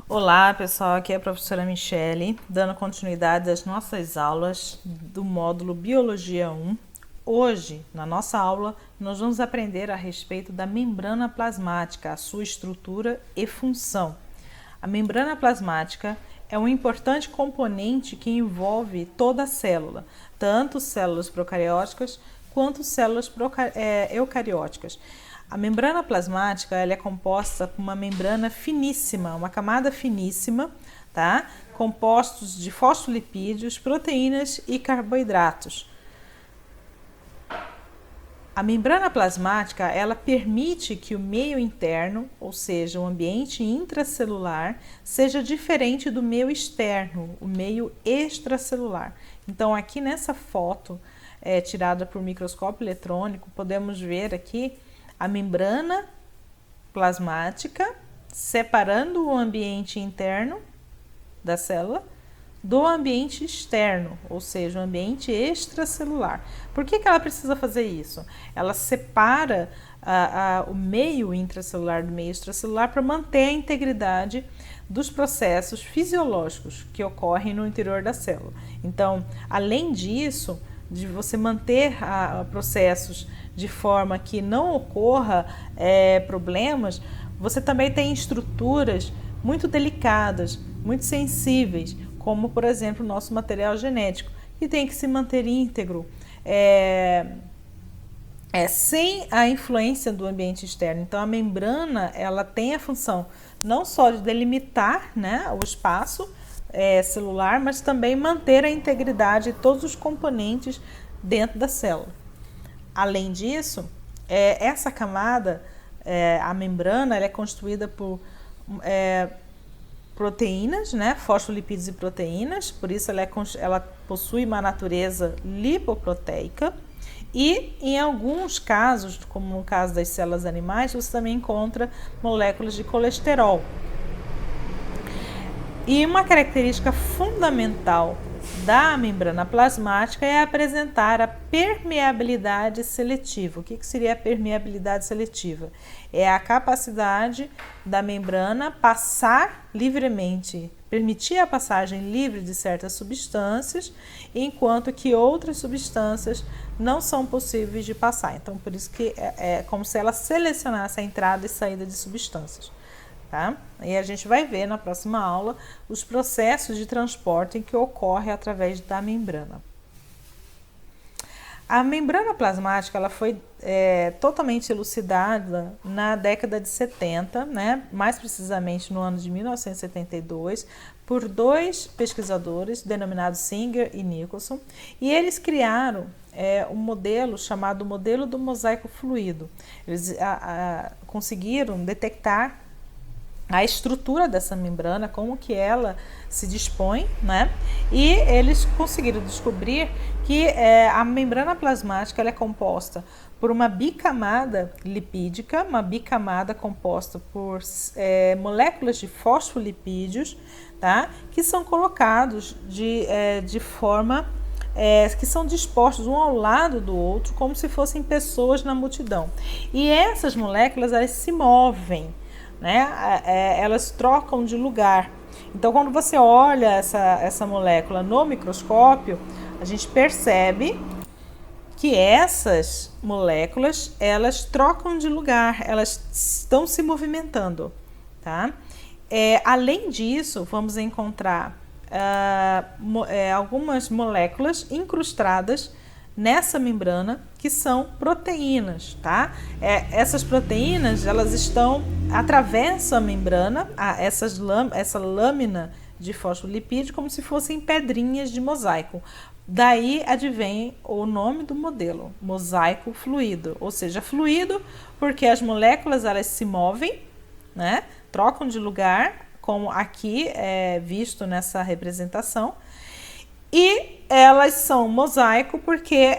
Olá pessoal, aqui é a professora Michele, dando continuidade às nossas aulas do módulo Biologia 1. Hoje, na nossa aula, nós vamos aprender a respeito da membrana plasmática, a sua estrutura e função. A membrana plasmática é um importante componente que envolve toda a célula, tanto células procarióticas quanto células eucarióticas. A membrana plasmática ela é composta por uma membrana finíssima, uma camada finíssima, tá? Compostos de fosfolipídios, proteínas e carboidratos. A membrana plasmática ela permite que o meio interno, ou seja, o ambiente intracelular, seja diferente do meio externo, o meio extracelular. Então, aqui nessa foto tirada por microscópio eletrônico, podemos ver aqui a membrana plasmática separando o ambiente interno da célula do ambiente externo, ou seja, o ambiente extracelular. Por que ela precisa fazer isso? Ela separa o meio intracelular do meio extracelular para manter a integridade dos processos fisiológicos que ocorrem no interior da célula. Então, além disso, de você manter processos de forma que não ocorra problemas, você também tem estruturas muito delicadas, muito sensíveis, como por exemplo o nosso material genético, que tem que se manter íntegro, sem a influência do ambiente externo. Então a membrana ela tem a função não só de delimitar, né, o espaço celular, mas também manter a integridade de todos os componentes dentro da célula. Além disso, essa camada, a membrana, ela é constituída por proteínas, né, fosfolipídios e proteínas, por isso ela possui uma natureza lipoproteica. E em alguns casos, como no caso das células animais, você também encontra moléculas de colesterol. E uma característica fundamental da membrana plasmática é apresentar a permeabilidade seletiva. O que seria a permeabilidade seletiva? É a capacidade da membrana passar livremente, permitir a passagem livre de certas substâncias, enquanto que outras substâncias não são possíveis de passar. Então, por isso que é como se ela selecionasse a entrada e saída de substâncias. Tá? E a gente vai ver na próxima aula os processos de transporte que ocorrem através da membrana. A membrana plasmática ela foi totalmente elucidada na década de 70, né? Mais precisamente no ano de 1972, por dois pesquisadores denominados Singer e Nicholson, e eles criaram um modelo chamado modelo do mosaico fluido. Eles conseguiram detectar a estrutura dessa membrana, como que ela se dispõe, né? E eles conseguiram descobrir que a membrana plasmática ela é composta por uma bicamada lipídica, uma bicamada composta por moléculas de fosfolipídios, tá? Que são colocados de forma que são dispostos um ao lado do outro, como se fossem pessoas na multidão. E essas moléculas elas se movem, né? Elas trocam de lugar. Então, quando você olha essa molécula no microscópio, a gente percebe que essas moléculas elas trocam de lugar, elas estão se movimentando, tá? Além disso, vamos encontrar algumas moléculas incrustadas nessa membrana que são proteínas, tá? Essas proteínas elas atravessam a membrana, essa lâmina de fosfolipídio como se fossem pedrinhas de mosaico. Daí advém o nome do modelo, mosaico fluido, ou seja, fluido porque as moléculas elas se movem, né? Trocam de lugar, como aqui é visto nessa representação. E elas são mosaico porque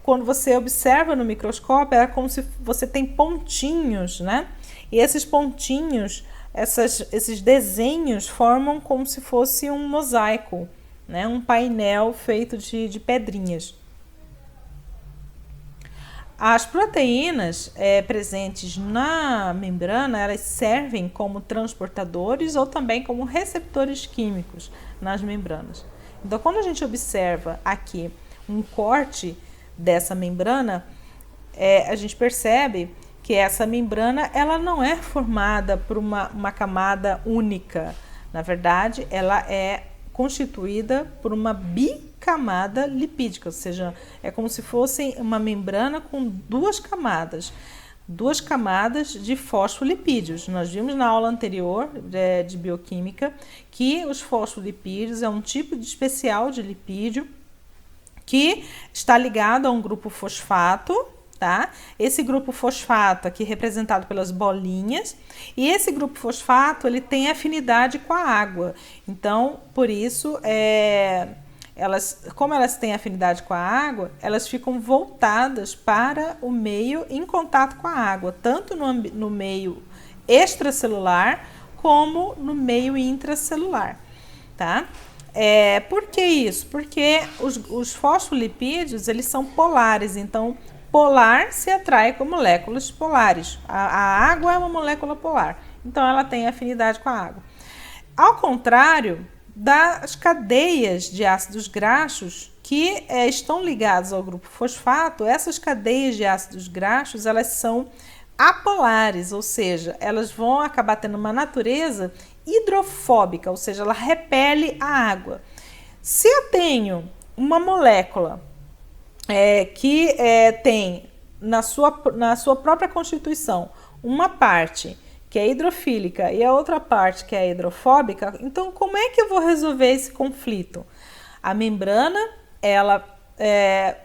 quando você observa no microscópio, é como se você tem pontinhos, né? E esses pontinhos, esses desenhos formam como se fosse um mosaico, né? Um painel feito de pedrinhas. As proteínas presentes na membrana, elas servem como transportadores ou também como receptores químicos nas membranas. Então, quando a gente observa aqui um corte dessa membrana, a gente percebe que essa membrana ela não é formada por uma camada única. Na verdade, ela é constituída por uma bicamada lipídica, ou seja, é como se fosse uma membrana com duas camadas de fosfolipídios. Nós vimos na aula anterior de bioquímica que os fosfolipídios é um tipo especial de lipídio que está ligado a um grupo fosfato, tá? Esse grupo fosfato aqui representado pelas bolinhas, e esse grupo fosfato ele tem afinidade com a água. Então, por isso, como elas têm afinidade com a água, elas ficam voltadas para o meio em contato com a água, tanto no meio extracelular como no meio intracelular, tá? Por que isso? Porque os fosfolipídios eles são polares, então polar se atrai com moléculas polares. A água é uma molécula polar, então ela tem afinidade com a água. Ao contrário das cadeias de ácidos graxos que estão ligados ao grupo fosfato, essas cadeias de ácidos graxos elas são apolares, ou seja, elas vão acabar tendo uma natureza hidrofóbica, ou seja, ela repele a água. Se eu tenho uma molécula que tem na sua própria constituição uma parte que é hidrofílica e a outra parte que é hidrofóbica, então como é que eu vou resolver esse conflito? A membrana ela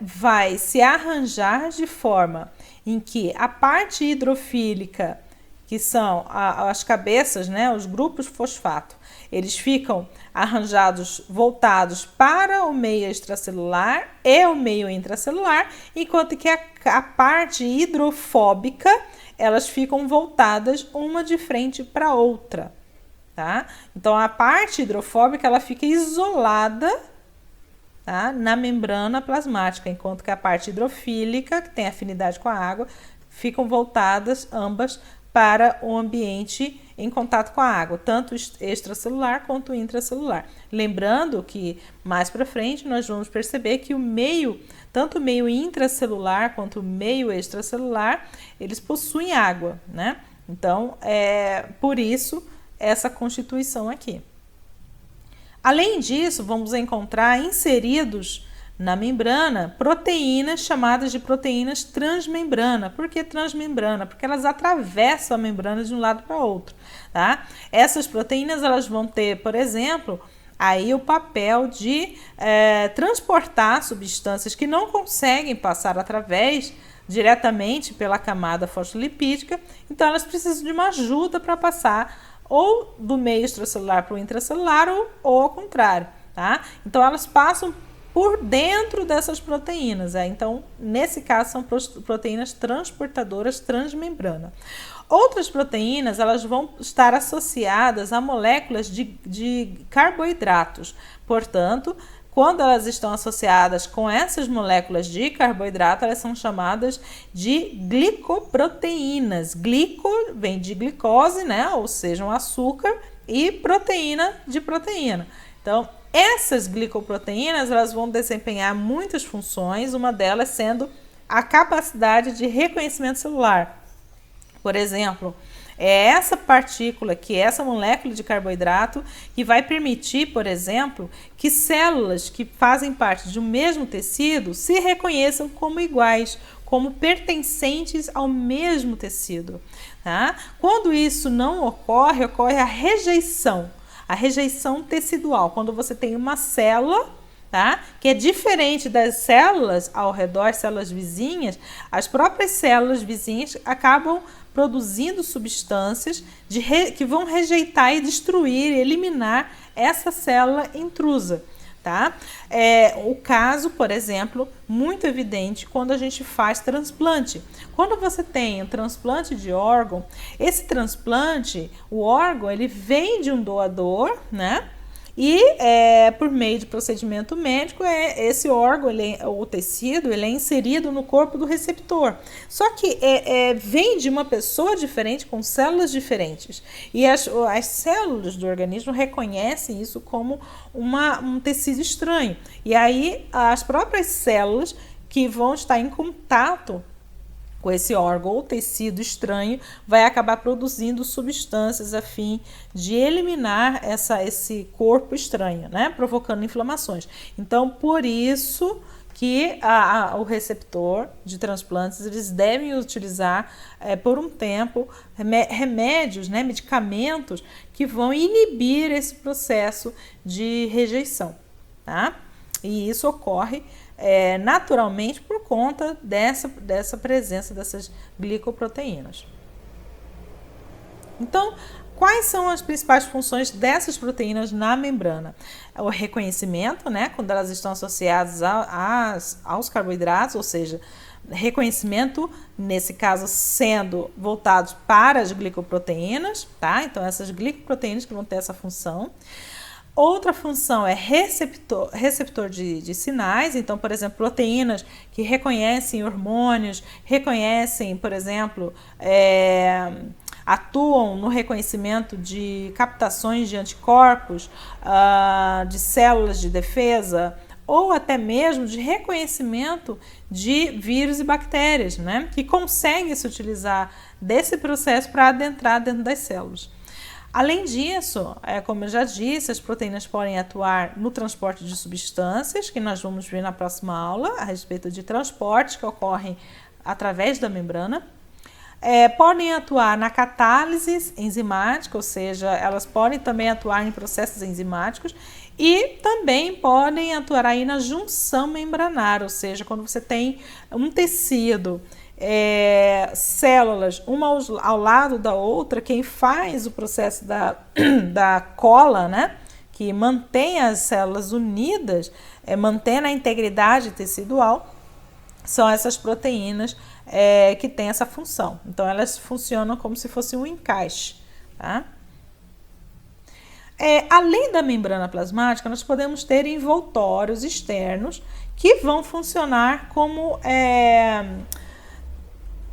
vai se arranjar de forma em que a parte hidrofílica, que são as cabeças, né, os grupos fosfato, eles ficam arranjados, voltados para o meio extracelular e o meio intracelular, enquanto que a parte hidrofóbica, elas ficam voltadas uma de frente para a outra, tá? Então, a parte hidrofóbica, ela fica isolada, tá, na membrana plasmática, enquanto que a parte hidrofílica, que tem afinidade com a água, ficam voltadas ambas para o ambiente em contato com a água, tanto extracelular quanto intracelular. Lembrando que mais para frente nós vamos perceber que tanto o meio intracelular quanto o meio extracelular, eles possuem água, né? Então, por isso essa constituição aqui. Além disso, vamos encontrar inseridos na membrana proteínas chamadas de proteínas transmembrana. Por que transmembrana? Porque elas atravessam a membrana de um lado para o outro, tá? Essas proteínas elas vão ter, por exemplo, aí o papel de transportar substâncias que não conseguem passar diretamente pela camada fosfolipídica, então elas precisam de uma ajuda para passar ou do meio extracelular para o intracelular ou ao contrário, tá? Então elas passam por dentro dessas proteínas. Então, nesse caso, são proteínas transportadoras transmembrana. Outras proteínas, elas vão estar associadas a moléculas de carboidratos. Portanto, quando elas estão associadas com essas moléculas de carboidrato, elas são chamadas de glicoproteínas. Glico vem de glicose, né? Ou seja, um açúcar, e proteína de proteína. Então, essas glicoproteínas elas vão desempenhar muitas funções, uma delas sendo a capacidade de reconhecimento celular. Por exemplo, é essa partícula, essa molécula de carboidrato, que vai permitir, por exemplo, que células que fazem parte de um mesmo tecido se reconheçam como iguais, como pertencentes ao mesmo tecido, tá? Quando isso não ocorre, ocorre a rejeição tecidual, quando você tem uma célula, tá, que é diferente das células ao redor, células vizinhas, as próprias células vizinhas acabam produzindo substâncias que vão rejeitar e destruir, eliminar essa célula intrusa, tá? O caso, por exemplo, muito evidente quando a gente faz transplante. Quando você tem um transplante de órgão, esse transplante, o órgão, ele vem de um doador, né? E por meio de procedimento médico, esse órgão, o tecido, ele é inserido no corpo do receptor. Só que vem de uma pessoa diferente, com células diferentes. E as células do organismo reconhecem isso como um tecido estranho. E aí as próprias células que vão estar em contato com esse órgão ou tecido estranho, vai acabar produzindo substâncias a fim de eliminar esse corpo estranho, né? Provocando inflamações. Então, por isso que o receptor de transplantes, eles devem utilizar por um tempo remédios, né? Medicamentos que vão inibir esse processo de rejeição, tá? E isso ocorre naturalmente por conta dessa presença dessas glicoproteínas. Então, quais são as principais funções dessas proteínas na membrana? O reconhecimento, né, quando elas estão associadas aos carboidratos, ou seja, reconhecimento, nesse caso, sendo voltados para as glicoproteínas, tá? Então, essas glicoproteínas que vão ter essa função. Outra função é receptor de sinais. Então, por exemplo, proteínas que reconhecem hormônios, reconhecem, por exemplo, atuam no reconhecimento de captações de anticorpos, de células de defesa, ou até mesmo de reconhecimento de vírus e bactérias, né? Que conseguem se utilizar desse processo para adentrar dentro das células. Além disso, como eu já disse, as proteínas podem atuar no transporte de substâncias, que nós vamos ver na próxima aula, a respeito de transportes que ocorrem através da membrana. Podem atuar na catálise enzimática, ou seja, elas podem também atuar em processos enzimáticos e também podem atuar aí na junção membranar, ou seja, quando você tem um tecido, células uma ao lado da outra, quem faz o processo da cola, né, que mantém as células unidas, mantendo a integridade tecidual, são essas proteínas que têm essa função. Então, elas funcionam como se fosse um encaixe, tá? Além da membrana plasmática, nós podemos ter envoltórios externos que vão funcionar como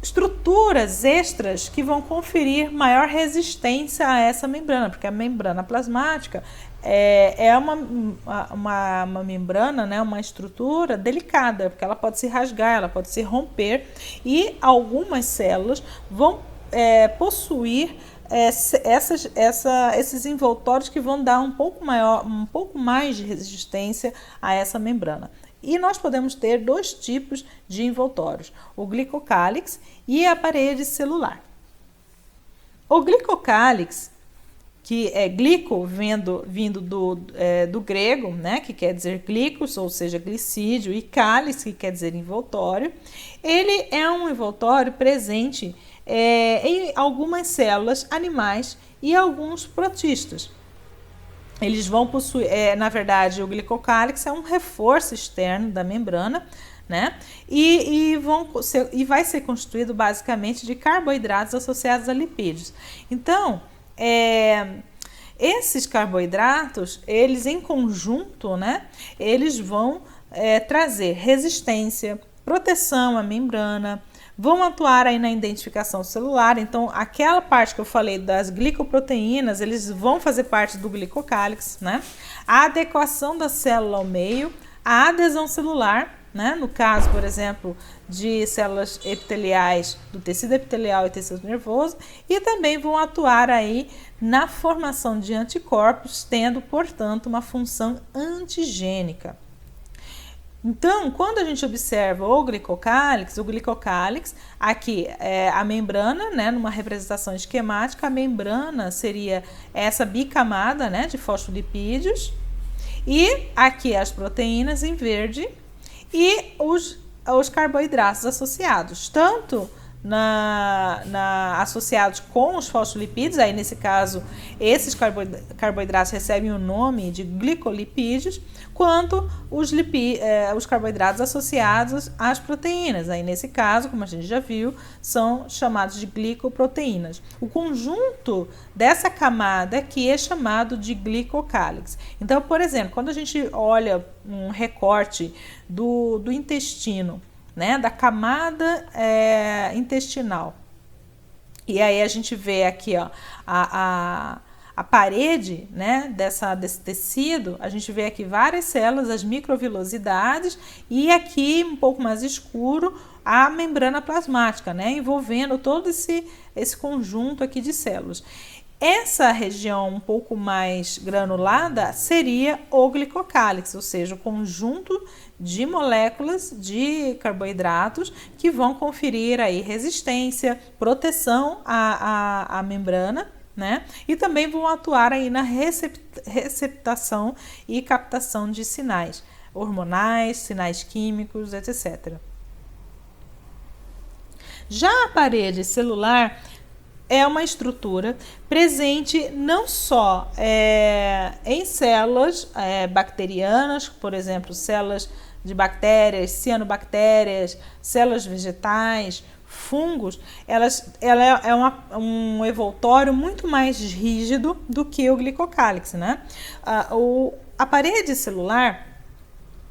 estruturas extras que vão conferir maior resistência a essa membrana, porque a membrana plasmática é uma membrana, né, uma estrutura delicada, porque ela pode se rasgar, ela pode se romper, e algumas células vão possuir esses envoltórios que vão dar um pouco mais de resistência a essa membrana. E nós podemos ter dois tipos de envoltórios, o glicocálix e a parede celular. O glicocálix, que é glico vindo do grego, né, que quer dizer glicos, ou seja, glicídio, e cálice, que quer dizer envoltório, ele é um envoltório presente em algumas células animais e alguns protistas. Eles vão possuir, na verdade, o glicocálix é um reforço externo da membrana, né? E vai ser constituído basicamente de carboidratos associados a lipídios. Então, esses carboidratos, eles em conjunto, né? Eles vão trazer resistência, proteção à membrana, vão atuar aí na identificação celular. Então, aquela parte que eu falei das glicoproteínas, eles vão fazer parte do glicocálix, né? A adequação da célula ao meio, a adesão celular, né? No caso, por exemplo, de células epiteliais do tecido epitelial e tecido nervoso, e também vão atuar aí na formação de anticorpos, tendo, portanto, uma função antigênica. Então, quando a gente observa o glicocálix, aqui a membrana, né, numa representação esquemática, a membrana seria essa bicamada, né, de fosfolipídios, e aqui as proteínas em verde e os carboidratos associados, tanto associados com os fosfolipídios, aí nesse caso esses carboidratos recebem o nome de glicolipídios, quanto os carboidratos associados às proteínas, aí nesse caso, como a gente já viu, são chamados de glicoproteínas. O conjunto dessa camada aqui é chamado de glicocálix. Então, por exemplo, quando a gente olha um recorte do intestino, né, da camada intestinal. E aí a gente vê aqui, ó, a parede, né, desse tecido, a gente vê aqui várias células, as microvilosidades, e aqui um pouco mais escuro a membrana plasmática, né, envolvendo todo esse conjunto aqui de células. Essa região um pouco mais granulada seria o glicocálix, ou seja, o conjunto de moléculas de carboidratos que vão conferir aí resistência, proteção à membrana, né? E também vão atuar aí na receptação e captação de sinais hormonais, sinais químicos, etc. Já a parede celular é uma estrutura presente não só em células bacterianas, por exemplo, células de bactérias, cianobactérias, células vegetais, fungos, ela é um envoltório muito mais rígido do que o glicocálix, né? A parede celular,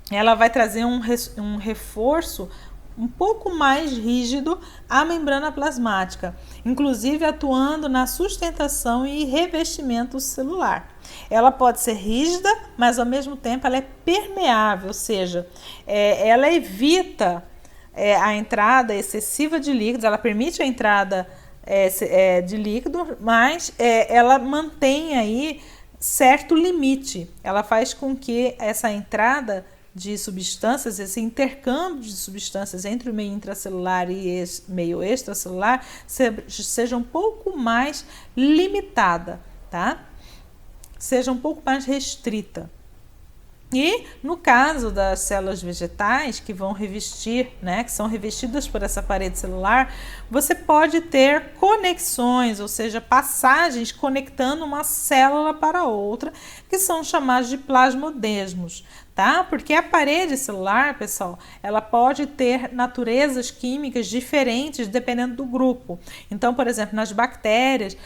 ela vai trazer um reforço um pouco mais rígido à membrana plasmática, inclusive atuando na sustentação e revestimento celular. Ela pode ser rígida, mas ao mesmo tempo ela é permeável, ou seja, ela evita a entrada excessiva de líquidos, ela permite a entrada de líquido, mas ela mantém aí certo limite. Ela faz com que essa entrada de substâncias, esse intercâmbio de substâncias entre o meio intracelular e meio extracelular seja um pouco mais limitada, tá? Seja um pouco mais restrita. E no caso das células vegetais que vão revestir, né, que são revestidas por essa parede celular, você pode ter conexões, ou seja, passagens conectando uma célula para outra, que são chamados de plasmodesmos, tá? Porque a parede celular, pessoal, ela pode ter naturezas químicas diferentes dependendo do grupo. Então, por exemplo, nas bactérias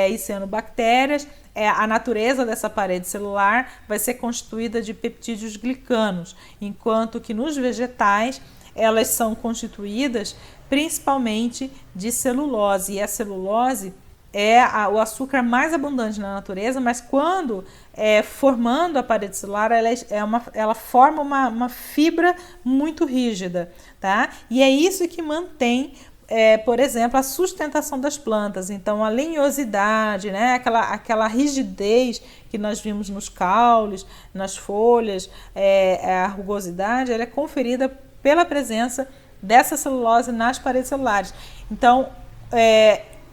e cianobactérias, a natureza dessa parede celular vai ser constituída de peptídeos glicanos, enquanto que nos vegetais elas são constituídas principalmente de celulose, e a celulose é o açúcar mais abundante na natureza, mas quando formando a parede celular, ela forma uma fibra muito rígida, tá? E é isso que mantém, por exemplo, a sustentação das plantas. Então, a lenhosidade, né? aquela rigidez que nós vimos nos caules, nas folhas, a rugosidade, ela é conferida pela presença dessa celulose nas paredes celulares. Então,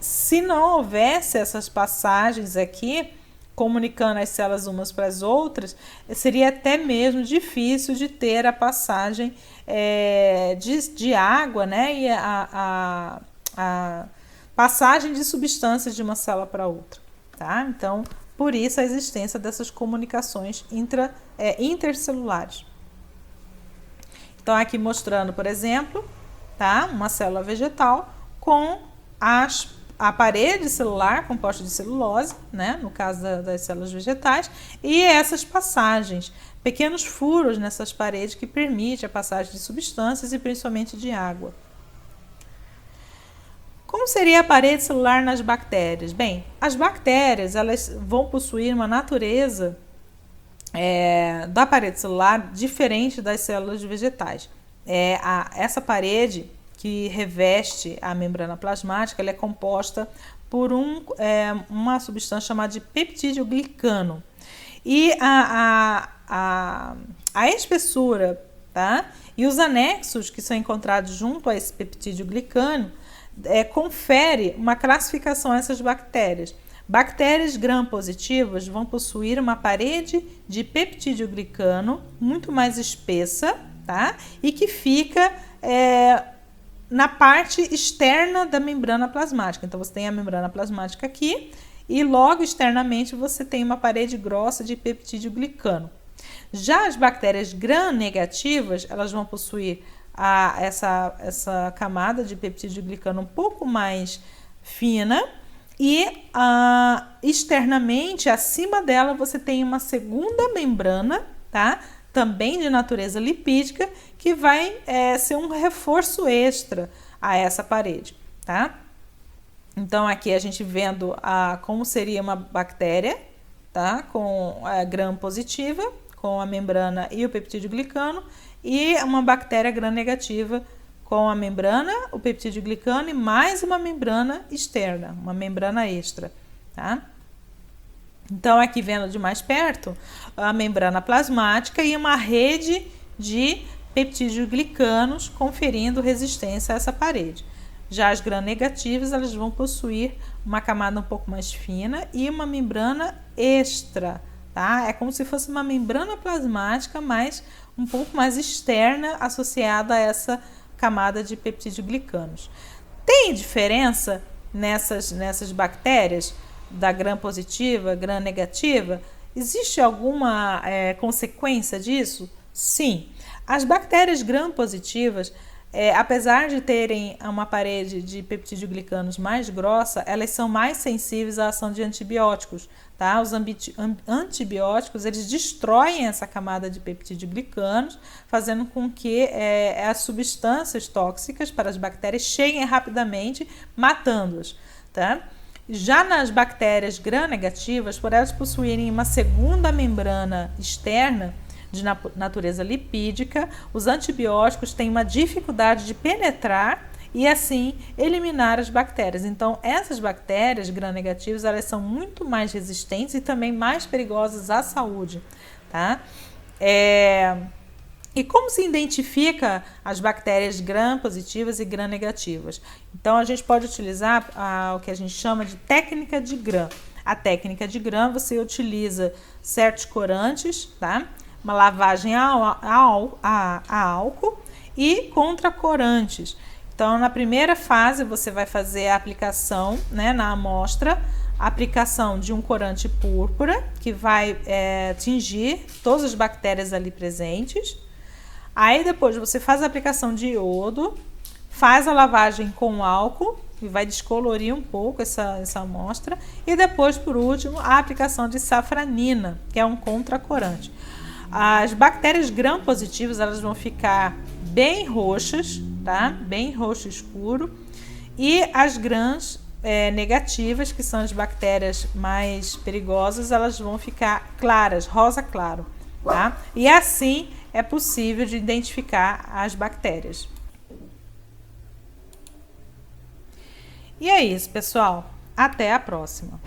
se não houvesse essas passagens aqui, comunicando as células umas para as outras, seria até mesmo difícil de ter a passagem de água, né? E a passagem de substâncias de uma célula para outra, tá? Então, por isso a existência dessas comunicações intercelulares. Então, aqui mostrando, por exemplo, tá? Uma célula vegetal com a parede celular composta de celulose, né, no caso das células vegetais, e essas passagens, pequenos furos nessas paredes que permitem a passagem de substâncias e principalmente de água. Como seria a parede celular nas bactérias? Bem, as bactérias elas vão possuir uma natureza da parede celular diferente das células vegetais. Essa parede que reveste a membrana plasmática, ela é composta por uma substância chamada de peptídeo glicano. E a espessura, tá? E os anexos que são encontrados junto a esse peptídeo glicano confere uma classificação a essas bactérias. Bactérias gram-positivas vão possuir uma parede de peptídeo glicano muito mais espessa, tá? E que fica na parte externa da membrana plasmática. Então, você tem a membrana plasmática aqui e logo externamente você tem uma parede grossa de peptídeo glicano. Já as bactérias gram-negativas, elas vão possuir essa camada de peptídeo glicano um pouco mais fina e externamente, acima dela, você tem uma segunda membrana, tá? Também de natureza lipídica, que vai ser um reforço extra a essa parede, tá? Então, aqui a gente vendo como seria uma bactéria, tá? Com a gram-positiva, com a membrana e o peptídeo glicano, e uma bactéria gram-negativa com a membrana, o peptídeo glicano e mais uma membrana externa, uma membrana extra, tá? Então, aqui vendo de mais perto, a membrana plasmática e uma rede de peptídeos glicanos conferindo resistência a essa parede. Já as gram-negativas, elas vão possuir uma camada um pouco mais fina e uma membrana extra, tá? É como se fosse uma membrana plasmática, mas um pouco mais externa, associada a essa camada de peptídeos glicanos. Tem diferença nessas bactérias da gram-positiva, gram-negativa? Existe alguma consequência disso? Sim. As bactérias gram-positivas, apesar de terem uma parede de peptídeo glicanos mais grossa, elas são mais sensíveis à ação de antibióticos, tá? Os antibióticos, eles destroem essa camada de peptídeo glicanos, fazendo com que as substâncias tóxicas para as bactérias cheguem rapidamente, matando-as, tá? Já nas bactérias gram-negativas, por elas possuírem uma segunda membrana externa de natureza lipídica, os antibióticos têm uma dificuldade de penetrar e assim eliminar as bactérias. Então, essas bactérias gram-negativas, elas são muito mais resistentes e também mais perigosas à saúde, tá? E como se identifica as bactérias gram-positivas e gram-negativas? Então, a gente pode utilizar o que a gente chama de técnica de Gram. A técnica de Gram, você utiliza certos corantes, tá? Uma lavagem a álcool e contracorantes. Então, na primeira fase, você vai fazer a aplicação, né, na amostra, a aplicação de um corante púrpura, que vai atingir todas as bactérias ali presentes. Aí, depois, você faz a aplicação de iodo, faz a lavagem com álcool, que vai descolorir um pouco essa amostra. E depois, por último, a aplicação de safranina, que é um contracorante. As bactérias gram-positivas, elas vão ficar bem roxas, tá? Bem roxo escuro. E as gram-negativas, que são as bactérias mais perigosas, elas vão ficar claras, rosa claro, tá? E assim é possível de identificar as bactérias. E é isso, pessoal. Até a próxima.